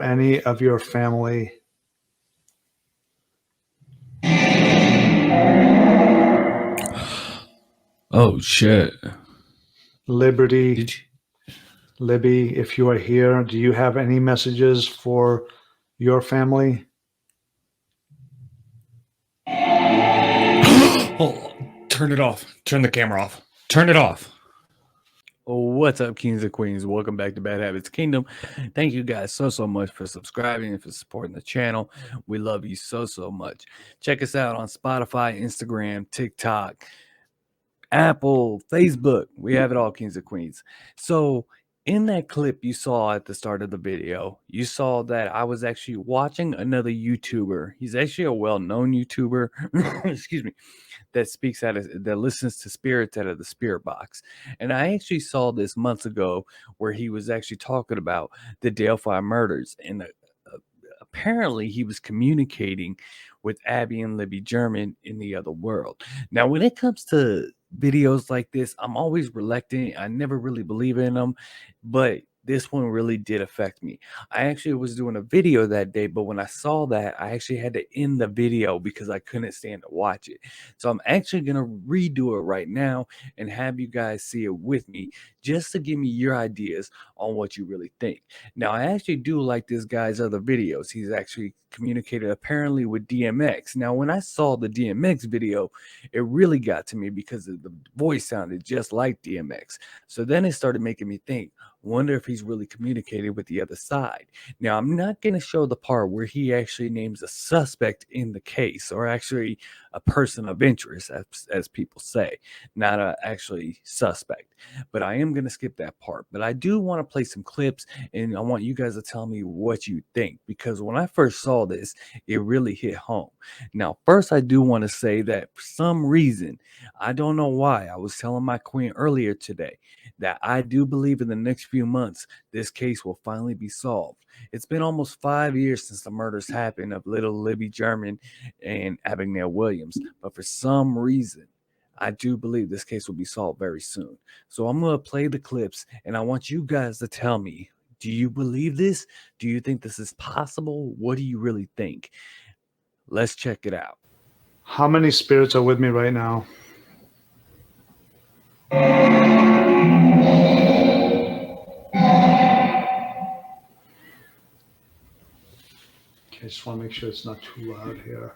any of your family? Oh shit. Liberty, Did you? Libby, if you are here, do you have any messages for your family? Oh, turn it off. Turn the camera off. Turn it off. What's up, kings and queens? Welcome back to Bad Habits Kingdom. Thank you guys so much for subscribing and for supporting the channel. We love you so much. Check us out on Spotify, Instagram, TikTok, Apple, Facebook. We have it all, kings and queens. So in that clip you saw at the start of the video, you saw that I was actually watching another YouTuber. He's actually a well-known YouTuber. Excuse me. That speaks out of, that listens to spirits out of the Spirtbox. And I actually saw this months ago where he was actually talking about the Delphi murders. And apparently he was communicating with Abby and Libby German in the other world. Now, when it comes to videos like this, I'm always reluctant. I never really believe in them, but this one really did affect me. I actually was doing a video that day, but when I saw that, I actually had to end the video because I couldn't stand to watch it. So I'm actually going to redo it right now and have you guys see it with me just to give me your ideas on what you really think. Now, I actually do like this guy's other videos. He's actually communicated apparently with DMX. Now, when I saw the DMX video, it really got to me because the voice sounded just like DMX. So then it started making me think, wonder if he's really communicated with the other side. Now, I'm not going to show the part where he actually names a suspect in the case, or actually a person of interest, as people say, not a actually suspect. But I am going to skip that part. But I do want to play some clips, and I want you guys to tell me what you think, because when I first saw this, it really hit home. Now, first, I do want to say that for some reason, I don't know why, I was telling my queen earlier today that I do believe in the next few months, this case will finally be solved. It's been almost 5 years since the murders happened of little Libby German and Abigail Williams. But for some reason, I do believe this case will be solved very soon. So I'm going to play the clips, and I want you guys to tell me, do you believe this? Do you think this is possible? What do you really think? Let's check it out. How many spirits are with me right now? Okay, I just want to make sure it's not too loud here.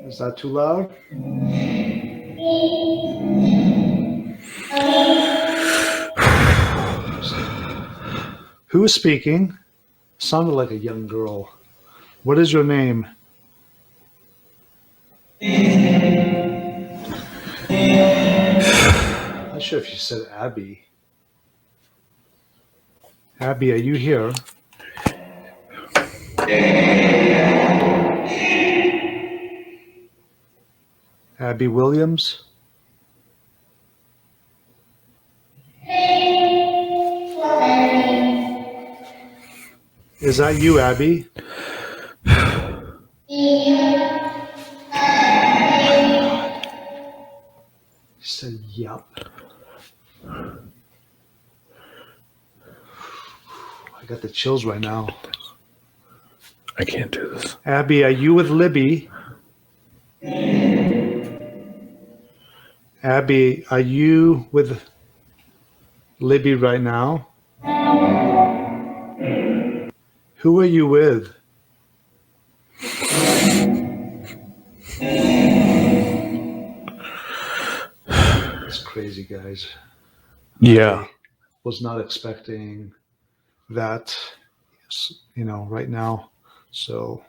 Is that too loud? Who is speaking? Sounded like a young girl. What is your name? I'm not sure if you said Abby. Abby, are you here? Abby Williams? Is that you, Abby? He said, yup. I got the chills right now. I can't do this. Abby, are you with Libby? Abby, are you with Libby right now? Who are you with? It's crazy, guys. Yeah. I was not expecting that, right now. So,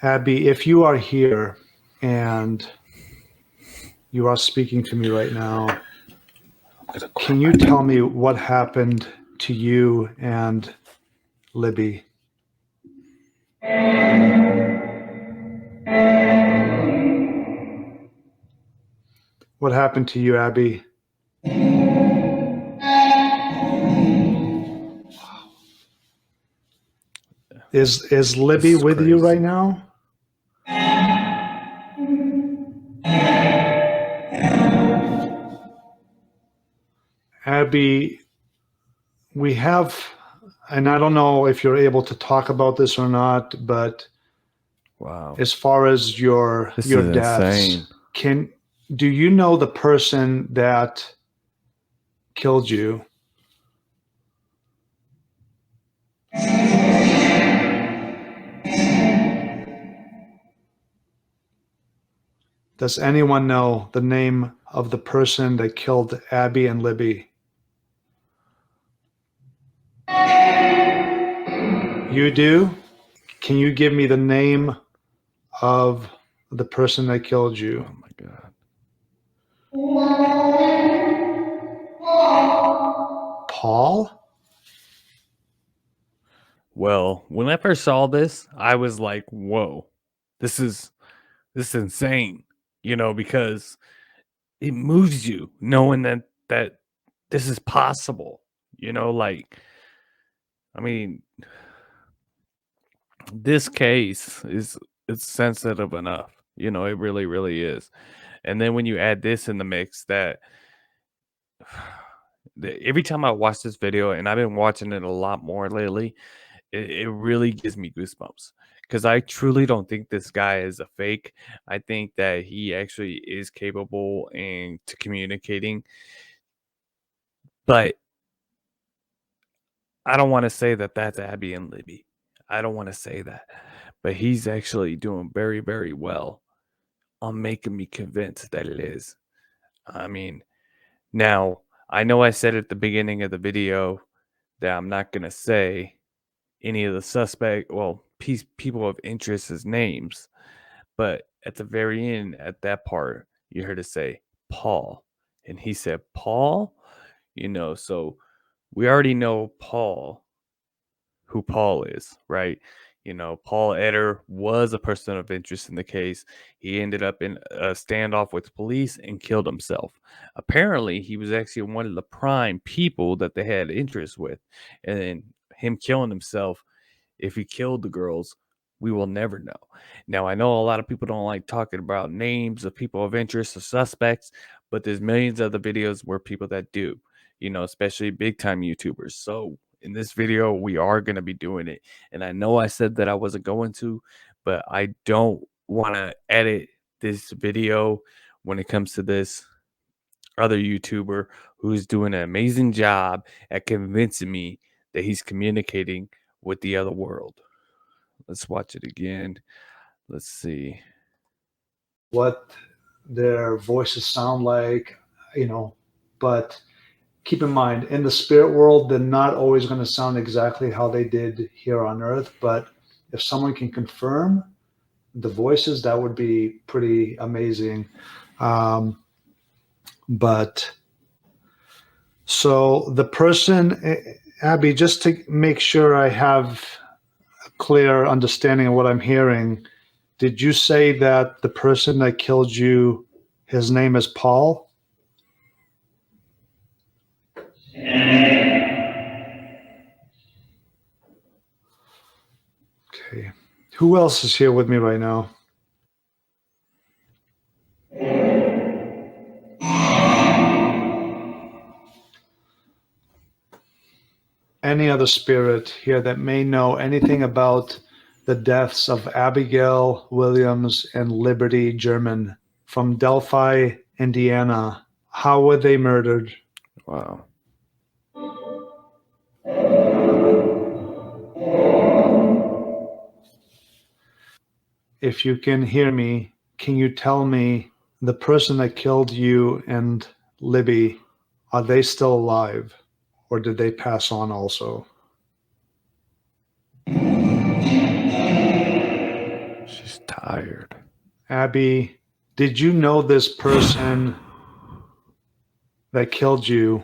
Abby, if you are here and you are speaking to me right now, can you tell me what happened to you and Libby? What happened to you, Abby? Is Libby with you right now? Abby, we have, and I don't know if you're able to talk about this or not, but Wow. as far as your This your is deaths, insane. do you know the person that killed you? Does anyone know the name of the person that killed Abby and Libby? You do? Can you give me the name of the person that killed you? Oh my God. Paul? Well, when I first saw this, I was like, whoa, this is insane, because it moves you knowing that this is possible, like, I mean, this case it's sensitive enough, it really, really is. And then when you add this in the mix, that every time I watch this video, and I've been watching it a lot more lately, it really gives me goosebumps because I truly don't think this guy is a fake. I think that he actually is capable and to communicating, but I don't want to say that that's Abby and Libby. I don't want to say that, but he's actually doing very, very well on making me convinced that it is. I mean, now I know I said at the beginning of the video that I'm not gonna say any of the people of interest's names. But at the very end, at that part, you heard it say Paul. And he said, Paul? So we already know who Paul is, right? Paul Etter was a person of interest in the case. He ended up in a standoff with police and killed himself. Apparently, he was actually one of the prime people that they had interest with. And then him killing himself, if he killed the girls, we will never know. Now, I know a lot of people don't like talking about names of people of interest or suspects, but there's millions of the videos where people that do, especially big time YouTubers. So in this video, we are going to be doing it. And I know I said that I wasn't going to, but I don't want to edit this video when it comes to this other YouTuber who's doing an amazing job at convincing me that he's communicating with the other world. Let's watch it again. Let's see. What their voices sound like, but keep in mind, in the spirit world, they're not always going to sound exactly how they did here on Earth. But if someone can confirm the voices, that would be pretty amazing. But so the person, Abby, just to make sure I have a clear understanding of what I'm hearing, did you say that the person that killed you, his name is Paul? Okay. Who else is here with me right now? Any other spirit here that may know anything about the deaths of Abigail Williams and Liberty German from Delphi, Indiana? How were they murdered? Wow. If you can hear me, can you tell me the person that killed you and Libby, are they still alive or did they pass on also? She's tired. Abby, did you know this person that killed you?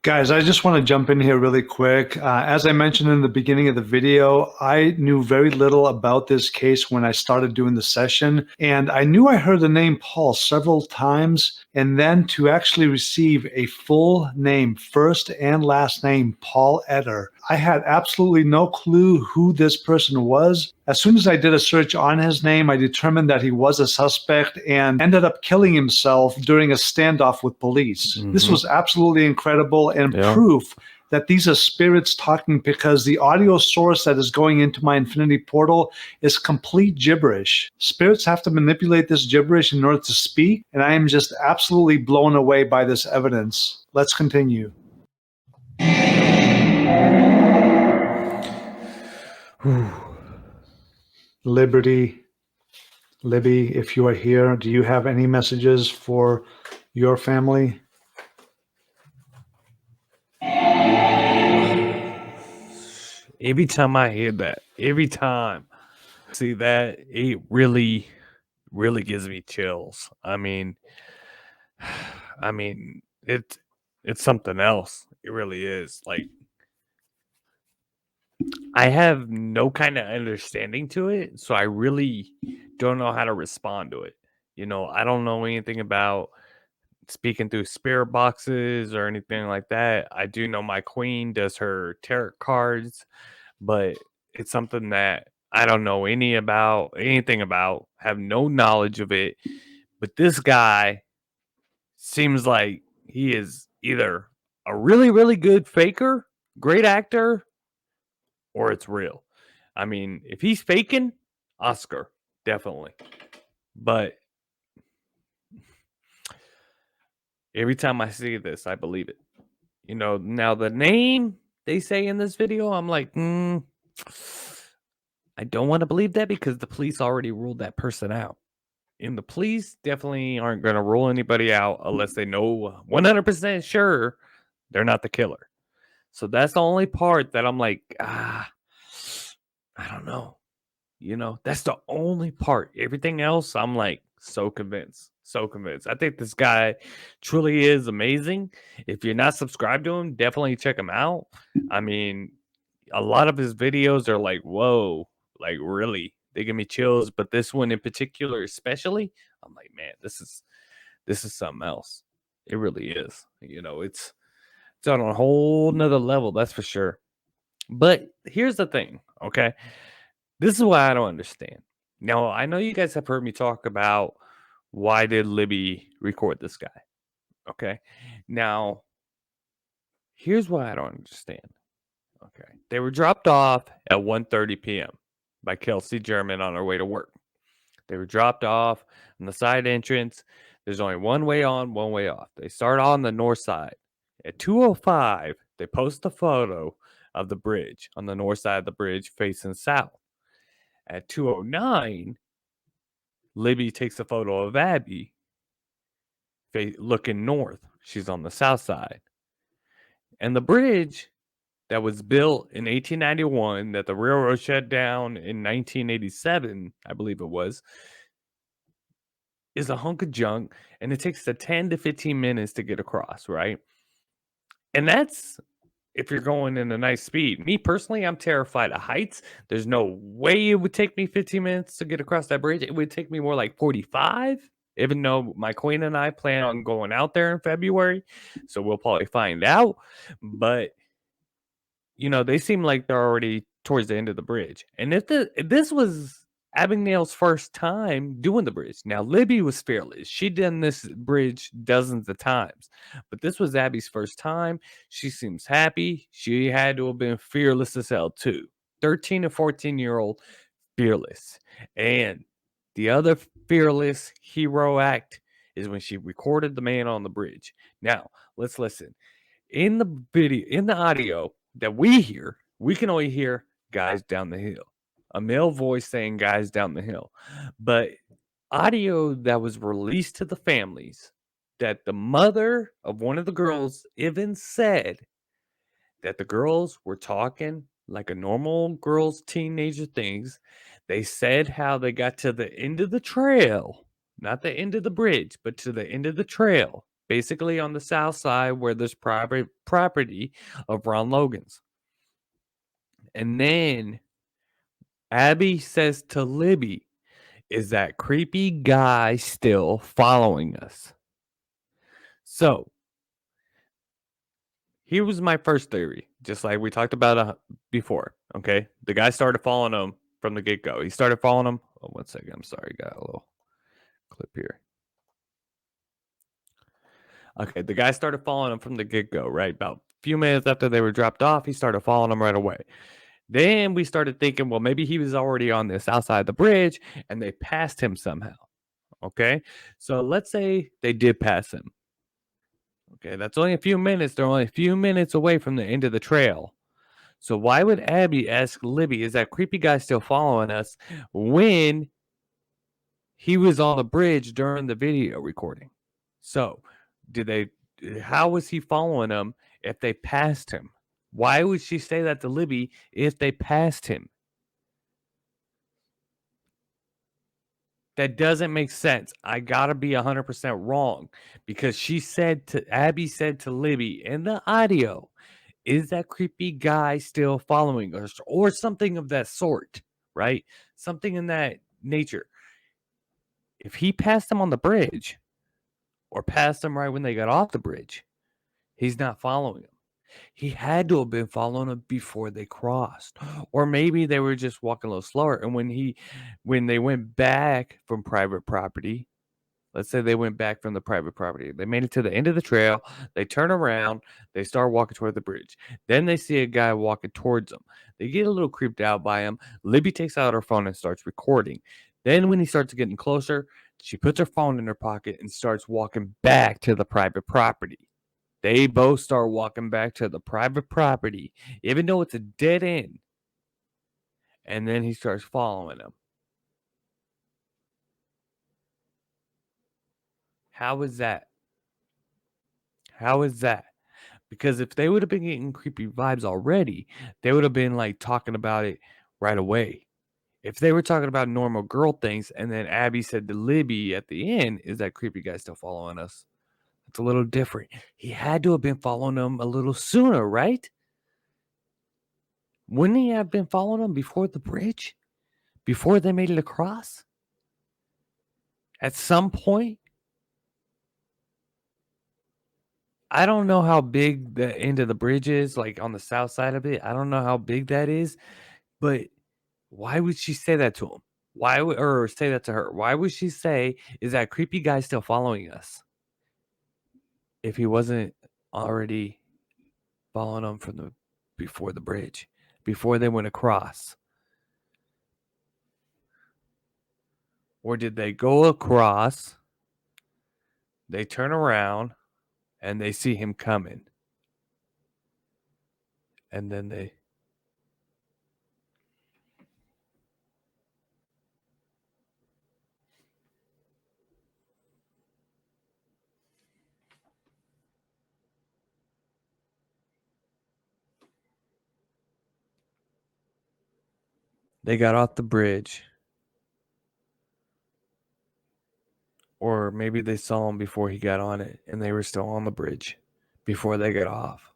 Guys, I just want to jump in here really quick. As I mentioned in the beginning of the video, I knew very little about this case when I started doing the session, and I knew I heard the name Paul several times, and then to actually receive a full name, first and last name, Paul Etter, I had absolutely no clue who this person was. As soon as I did a search on his name, I determined that he was a suspect and ended up killing himself during a standoff with police. This was absolutely incredible and proof that these are spirits talking, because the audio source that is going into my infinity portal is complete gibberish. Spirits have to manipulate this gibberish in order to speak, and I am just absolutely blown away by this evidence. Let's continue. Liberty, Libby, if you are here, do you have any messages for your family? Every time I hear that, every time I see that, it really gives me chills. I mean, it's something else. It really is. Like, I have no kind of understanding to it, so I really don't know how to respond to it. You know, I don't know anything about speaking through spirit boxes or anything like that. I do know my queen does her tarot cards, but it's something that I don't know anything about, have no knowledge of it. But this guy seems like he is either a really, really good faker, great actor, or it's real. I mean, if he's faking, Oscar, definitely. But every time I see this, I believe it. You know, now the name they say in this video, I'm like, I don't want to believe that, because the police already ruled that person out. And the police definitely aren't going to rule anybody out unless they know 100% sure they're not the killer. So that's the only part that I'm like, I don't know. You know, that's the only part. Everything else, I'm like so convinced. So convinced. I think this guy truly is amazing. If you're not subscribed to him, definitely check him out. I mean, a lot of his videos are like, whoa, like really, they give me chills. But this one in particular, especially, I'm like, man, this is something else. It really is. You know, it's on a whole nother level, that's for sure. But here's the thing, okay? This is what I don't understand. Now, I know you guys have heard me talk about why did Libby record this guy, okay? Now, here's what I don't understand. Okay. They were dropped off at 1:30 p.m. by Kelsey German on her way to work. They were dropped off on the side entrance. There's only one way on, one way off. They start on the north side. At 2:05, they post a photo of the bridge on the north side of the bridge facing south. At 2:09, Libby takes a photo of Abby looking north. She's on the south side. And the bridge that was built in 1891, that the railroad shut down in 1987, I believe it was, is a hunk of junk, and it takes the 10 to 15 minutes to get across, right? And that's if you're going in a nice speed. Me personally, I'm terrified of heights. There's no way it would take me 15 minutes to get across that bridge. It would take me more like 45, even though my queen and I plan on going out there in February. So we'll probably find out. But you know, they seem like they're already towards the end of the bridge. And if this was Abigail's first time doing the bridge. Now, Libby was fearless. She'd done this bridge dozens of times. But this was Abby's first time. She seems happy. She had to have been fearless as hell, too. 13 and 14-year-old fearless. And the other fearless hero act is when she recorded the man on the bridge. Now, let's listen. In the video, in the audio that we hear, we can only hear guys down the hill, a male voice saying guys down the hill. But audio that was released to the families, that the mother of one of the girls even said that the girls were talking like a normal girls teenager things. They said how they got to the end of the trail, not the end of the bridge, but to the end of the trail, basically on the south side where there's private property of Ron Logan's. And then Abby says to Libby, is that creepy guy still following us? So here was my first theory. just like we talked about before. Okay, the guy started following him from the get go. He started following him. Oh, 1 second. I'm sorry, got a little clip here. Okay, the guy started following him from the get go. Right, about a few minutes after they were dropped off, he started following him right away. Then we started thinking, well, maybe he was already on the south side of the bridge and they passed him somehow. Okay, so let's say they did pass him. Okay, that's only a few minutes. They're only a few minutes away from the end of the trail. So why would Abby ask Libby, is that creepy guy still following us, when he was on the bridge during the video recording? So how was he following them if they passed him? Why would she say that to Libby if they passed him? That doesn't make sense. I gotta be 100% wrong, because Abby said to Libby in the audio, is that creepy guy still following us, or something of that sort, right? Something in that nature. If he passed them on the bridge, or passed them right when they got off the bridge, he's not following them. He had to have been following them before they crossed, or maybe they were just walking a little slower. And when they went back from private property, let's say they went back from the private property. They made it to the end of the trail. They turn around. They start walking toward the bridge. Then they see a guy walking towards them. They get a little creeped out by him. Libby takes out her phone and starts recording. Then when he starts getting closer, she puts her phone in her pocket and starts walking back to the private property. They both start walking back to the private property, even though it's a dead end. And then he starts following them. How is that? How is that? Because if they would have been getting creepy vibes already, they would have been like talking about it right away. If they were talking about normal girl things, and then Abby said to Libby at the end, is that creepy guy still following us? It's a little different. He had to have been following them a little sooner, right? Wouldn't he have been following them before the bridge? Before they made it across? At some point? I don't know how big the end of the bridge is, like on the south side of it. I don't know how big that is, but why would she say that to him? Or say that to her? Why would she say, is that creepy guy still following us, if he wasn't already following them before the bridge, before they went across? Or did they go across, they turn around, and they see him coming, and then they got off the bridge? Or maybe they saw him before he got on it, and they were still on the bridge before they got off.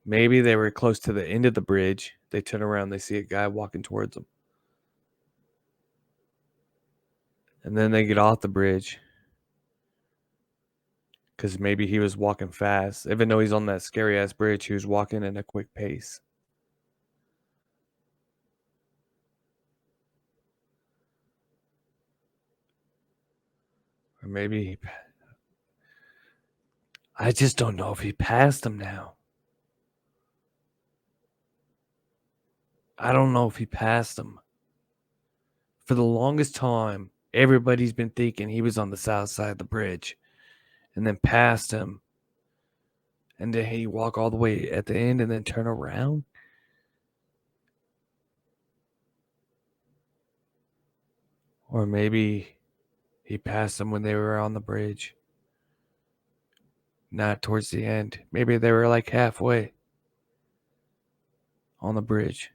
Maybe they were close to the end of the bridge. They turn around, they see a guy walking towards them. And then they get off the bridge, because maybe he was walking fast. Even though he's on that scary ass bridge, he was walking at a quick pace. Or maybe I just don't know if he passed him now. I don't know if he passed him. For the longest time, everybody's been thinking he was on the south side of the bridge, and then passed him. And then he walk all the way at the end and then turn around. Or maybe he passed them when they were on the bridge. Not towards the end. Maybe they were like halfway on the bridge.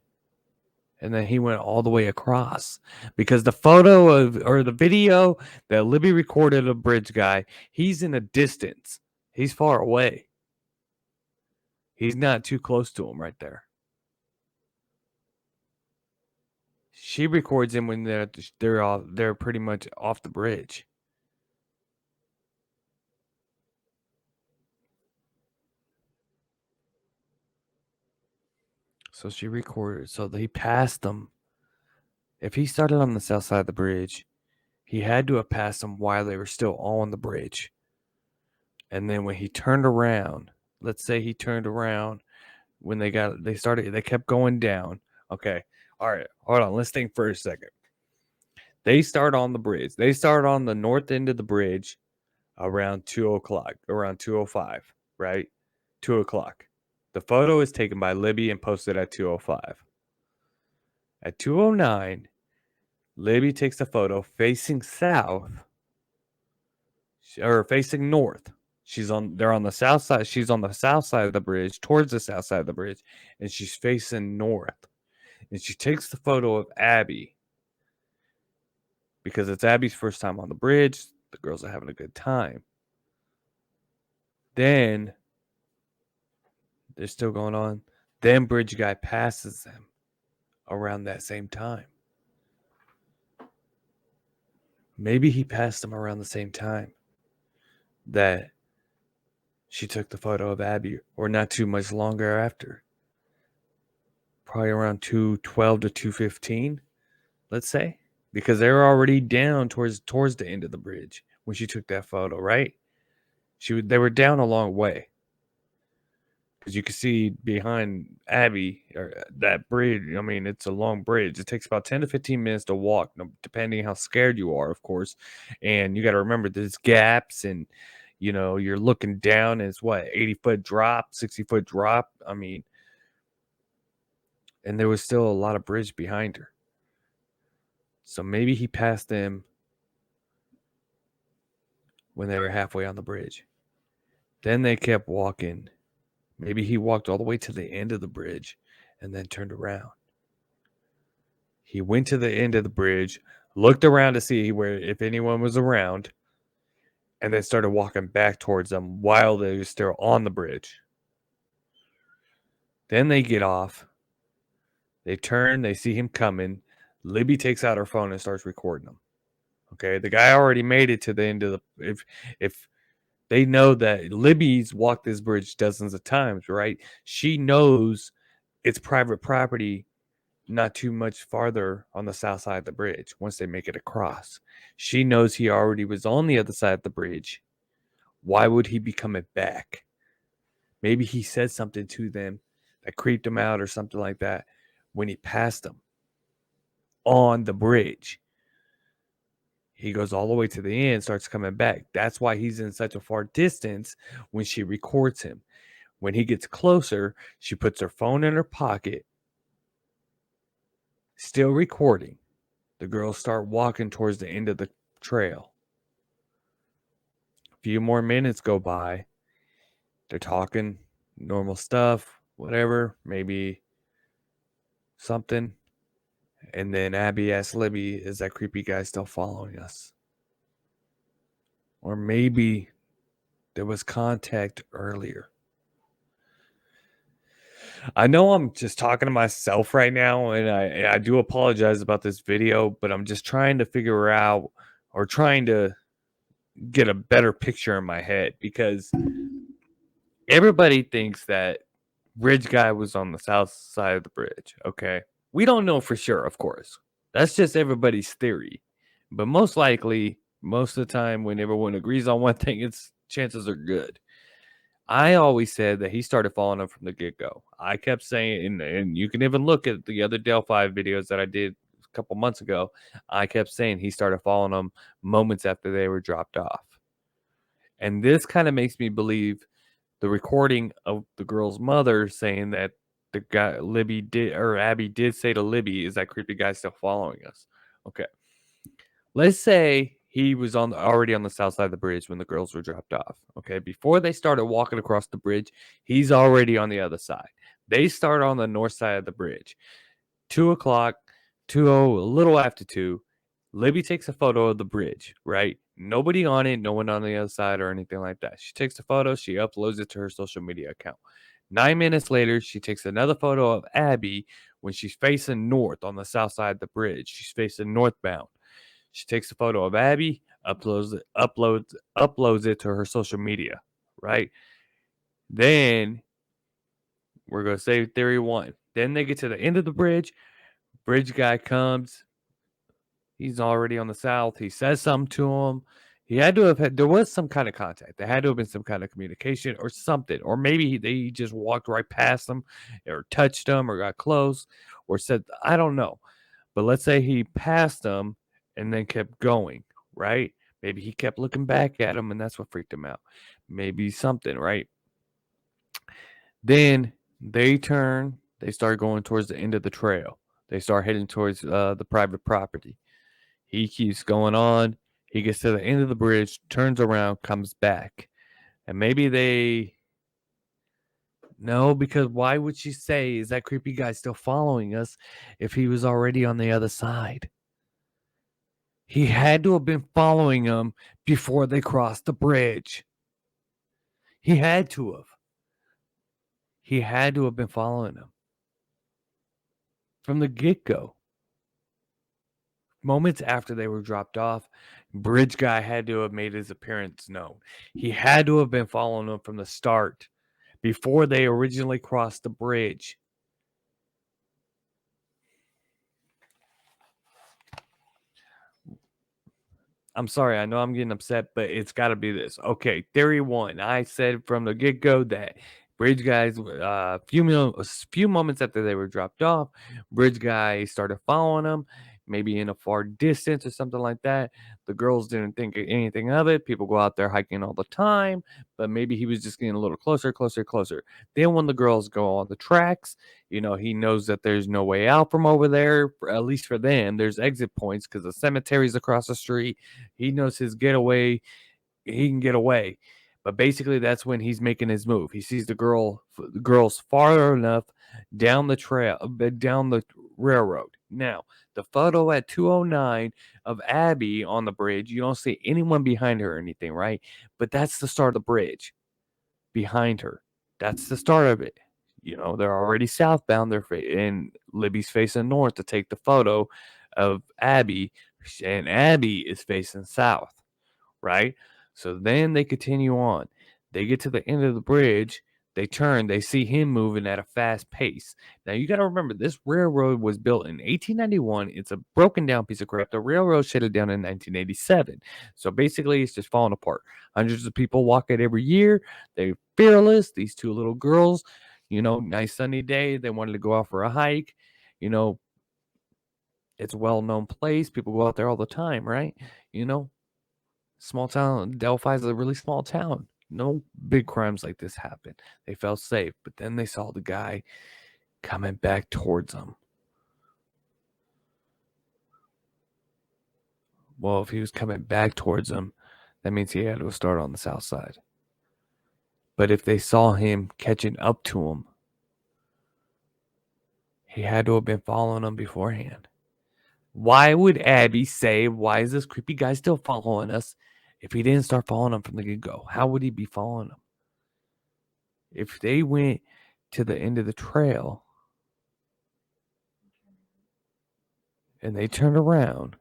And then he went all the way across. Because the the video that Libby recorded of Bridge Guy, he's in a distance. He's far away. He's not too close to him right there. She records him when they're pretty much off the bridge. So she recorded. So they passed them. If he started on the south side of the bridge, he had to have passed them while they were still on the bridge. And then when he turned around, let's say he turned around when they kept going down. Okay. All right. Hold on. Let's think for a second. They start on the bridge. They start on the north end of the bridge around 2 o'clock, around 2:05, right? 2 o'clock. The photo is taken by Libby and posted at 2:05. At 2:09, Libby takes a photo facing south or facing north. They're on the south side. She's on the south side of the bridge, towards the south side of the bridge, and she's facing north. And she takes the photo of Abby because it's Abby's first time on the bridge. The girls are having a good time. Then they're still going on. Then bridge guy passes them around that same time. Maybe he passed them around the same time that she took the photo of Abby, or not too much longer after. Probably around 2:12 to 2:15, let's say, because they were already down towards the end of the bridge when she took that photo, right? They were down a long way. Because you can see behind Abby or that bridge. I mean, it's a long bridge. It takes about 10 to 15 minutes to walk, depending how scared you are, of course. And you got to remember there's gaps, and you're looking down. And it's 80-foot drop, 60-foot drop. I mean, and there was still a lot of bridge behind her. So maybe he passed them when they were halfway on the bridge. Then they kept walking. Maybe he walked all the way to the end of the bridge and then turned around. He went to the end of the bridge, looked around to see if anyone was around, and then started walking back towards them while they were still on the bridge. Then they get off. They turn. They see him coming. Libby takes out her phone and starts recording them. Okay, the guy already made it to the end of the. If they know that Libby's walked this bridge dozens of times, right? She knows it's private property, not too much farther on the south side of the bridge once they make it across. She knows he already was on the other side of the bridge. Why would he be coming back? Maybe he said something to them that creeped him out or something like that when he passed them on the bridge. He goes all the way to the end, starts coming back. That's why he's in such a far distance when she records him. When he gets closer, she puts her phone in her pocket, still recording. The girls start walking towards the end of the trail. A few more minutes go by. They're talking normal stuff, whatever, maybe something. And then Abby asks Libby, is that creepy guy still following us? Or maybe there was contact earlier. I know I'm just talking to myself right now, and I do apologize about this video, but I'm just trying to figure out, or trying to get a better picture in my head, because everybody thinks that bridge guy was on the south side of the bridge. Okay. We don't know for sure, of course. That's just everybody's theory. But most likely, most of the time, when everyone agrees on one thing, its chances are good. I always said that he started following them from the get-go. I kept saying, and you can even look at the other Delphi videos that I did a couple months ago. I kept saying he started following them moments after they were dropped off. And this kind of makes me believe the recording of the girl's mother saying that the guy Abby did say to Libby, is that creepy guy still following us? Okay. Let's say he was already on the south side of the bridge when the girls were dropped off. Okay. Before they started walking across the bridge, he's already on the other side. They start on the north side of the bridge. 2 o'clock, a little after 2. Libby takes a photo of the bridge, right? Nobody on it, no one on the other side or anything like that. She takes a photo, she uploads it to her social media account. 9 minutes later, she takes another photo of Abby when she's facing north on the south side of the bridge. She's facing northbound. She takes a photo of Abby, uploads it to her social media, right? Then we're going to say theory 1. Then they get to the end of the bridge. Bridge guy comes. He's already on the south. He says something to him. He had to have had, there was some kind of contact. There had to have been some kind of communication or something. Or maybe they just walked right past him or touched him or got close or said, I don't know. But let's say he passed him and then kept going, right? Maybe he kept looking back at him and that's what freaked him out. Maybe something, right? Then they turn, they start going towards the end of the trail. They start heading towards the private property. He keeps going on. He gets to the end of the bridge, turns around, comes back. And maybe they. No, because why would she say, is that creepy guy still following us if he was already on the other side? He had to have been following them before they crossed the bridge. He had to have. He had to have been following them from the get-go. Moments after they were dropped off, bridge guy had to have made his appearance known. He had to have been following them from the start before they originally crossed the bridge. I'm sorry, I know I'm getting upset, but it's got to be this. Okay, theory one. I said from the get-go that bridge guys, a few moments after they were dropped off, bridge guy started following them, maybe in a far distance or something like that. The girls didn't think anything of it. People go out there hiking all the time, but maybe he was just getting a little closer, closer, closer. Then when the girls go on the tracks, he knows that there's no way out from over there, at least for them. There's exit points because the cemetery's across the street. He knows his getaway. He can get away. But basically, that's when he's making his move. He sees the girls far enough down the trail, down the railroad. Now, the photo at 209 of Abby on the bridge, you don't see anyone behind her or anything, right? But that's the start of the bridge behind her. That's the start of it. They're already southbound. And Libby's facing north to take the photo of Abby, and Abby is facing south, right? So then they continue on. They get to the end of the bridge. They turn. They see him moving at a fast pace. Now, you got to remember, this railroad was built in 1891. It's a broken down piece of crap. The railroad shut it down in 1987. So basically, it's just falling apart. Hundreds of people walk it every year. They're fearless. These two little girls, nice sunny day. They wanted to go out for a hike. It's a well-known place. People go out there all the time, right? Small town. Delphi is a really small town. No big crimes like this happen. They felt safe, but then they saw the guy coming back towards them. Well, if he was coming back towards them, that means he had to start on the south side. But if they saw him catching up to him, he had to have been following them beforehand. Why would Abby say, why is this creepy guy still following us if he didn't start following them from the get-go? How would he be following them? If they went to the end of the trail and they turned around,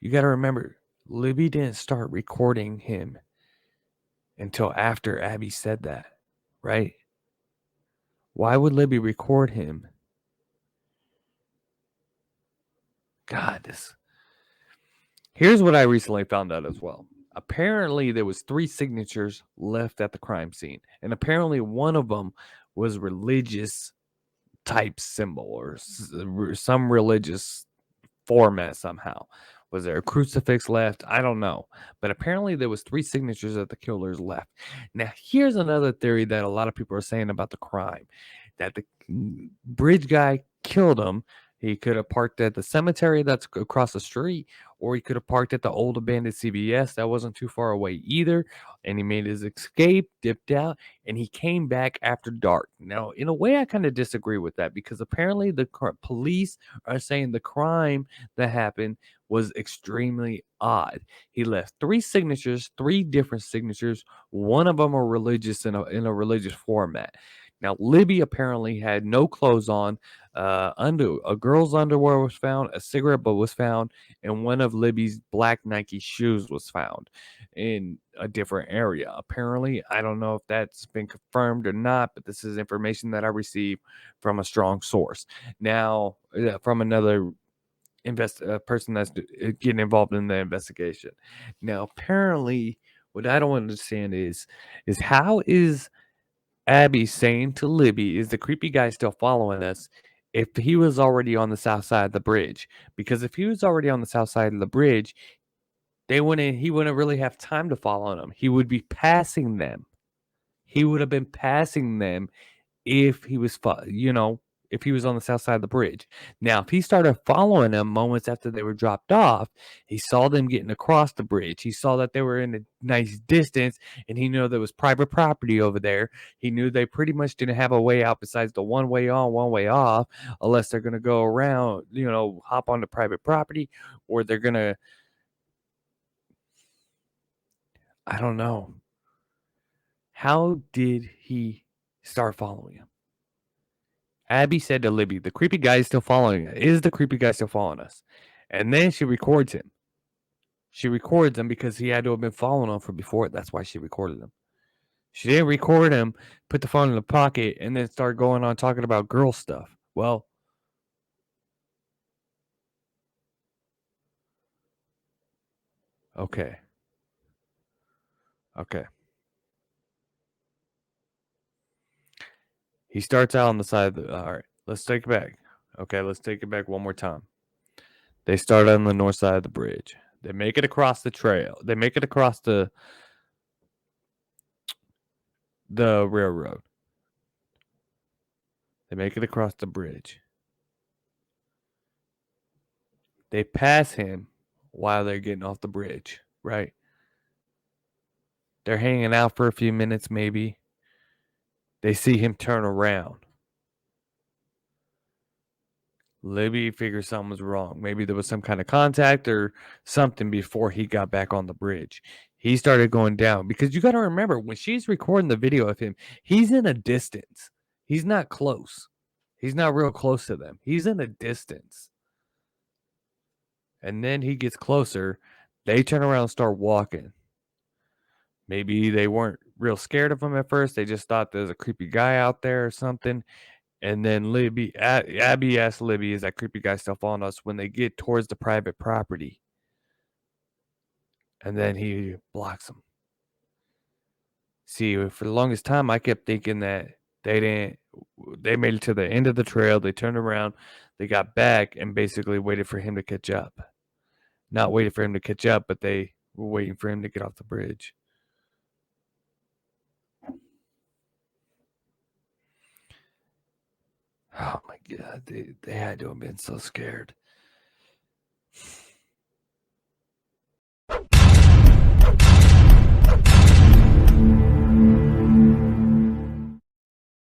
you got to remember, Libby didn't start recording him until after Abby said that, right? Why would Libby record him? God, Here's what I recently found out as well. Apparently, there was 3 signatures left at the crime scene, and apparently one of them was religious type symbol or some religious format somehow. Was there a crucifix left? I don't know. But apparently there was 3 signatures that the killers left. Now, here's another theory that a lot of people are saying about the crime. That the bridge guy killed him. He could have parked at the cemetery that's across the street, or he could have parked at the old abandoned CVS. That wasn't too far away either. And he made his escape, dipped out, and he came back after dark. Now, in a way, I kind of disagree with that because apparently the police are saying the crime that happened was extremely odd. He left 3 signatures, 3 different signatures. One of them are religious in a religious format. Now, Libby apparently had no clothes on. A girl's underwear was found, a cigarette butt was found, and one of Libby's black Nike shoes was found in a different area. Apparently, I don't know if that's been confirmed or not, but this is information that I received from a strong source. Now, from another person that's getting involved in the investigation. Now, apparently, what I don't understand is how is Abby saying to Libby, "Is the creepy guy still following us?" If he was already on the south side of the bridge, because if he was already on the south side of the bridge, he wouldn't really have time to follow them. He would be passing them. He would have been passing them if he was, if he was on the south side of the bridge. Now, if he started following them moments after they were dropped off, he saw them getting across the bridge. He saw that they were in a nice distance, and he knew there was private property over there. He knew they pretty much didn't have a way out besides the one way on, one way off, unless they're going to go around, hop onto private property, or they're going to, I don't know. How did he start following him? Abby said to Libby, "The creepy guy is still following us. Is the creepy guy still following us?" And then she records him. She records him because he had to have been following him from before. That's why she recorded him. She didn't record him, put the phone in the pocket, and then start going on talking about girl stuff. Well, okay. Okay. He starts out on the side of the. All right, let's take it back. Okay, let's take it back one more time. They start on the north side of the bridge. They make it across the trail. They make it across the railroad. They make it across the bridge. They pass him while they're getting off the bridge, right? They're hanging out for a few minutes, maybe. They see him turn around. Libby figures something was wrong. Maybe there was some kind of contact or something before he got back on the bridge. He started going down because you got to remember when she's recording the video of him, he's in a distance. He's not close. He's not real close to them. He's in a distance. And then he gets closer. They turn around and start walking. Maybe they weren't real scared of him at first. They just thought there's a creepy guy out there or something. And then Abby asked Libby, "Is that creepy guy still following us?" When they get towards the private property. And then he blocks them. See, for the longest time, I kept thinking that they made it to the end of the trail. They turned around, they got back and basically waited for him to catch up. Not waited for him to catch up, but they were waiting for him to get off the bridge. Oh my God, they had to have been so scared.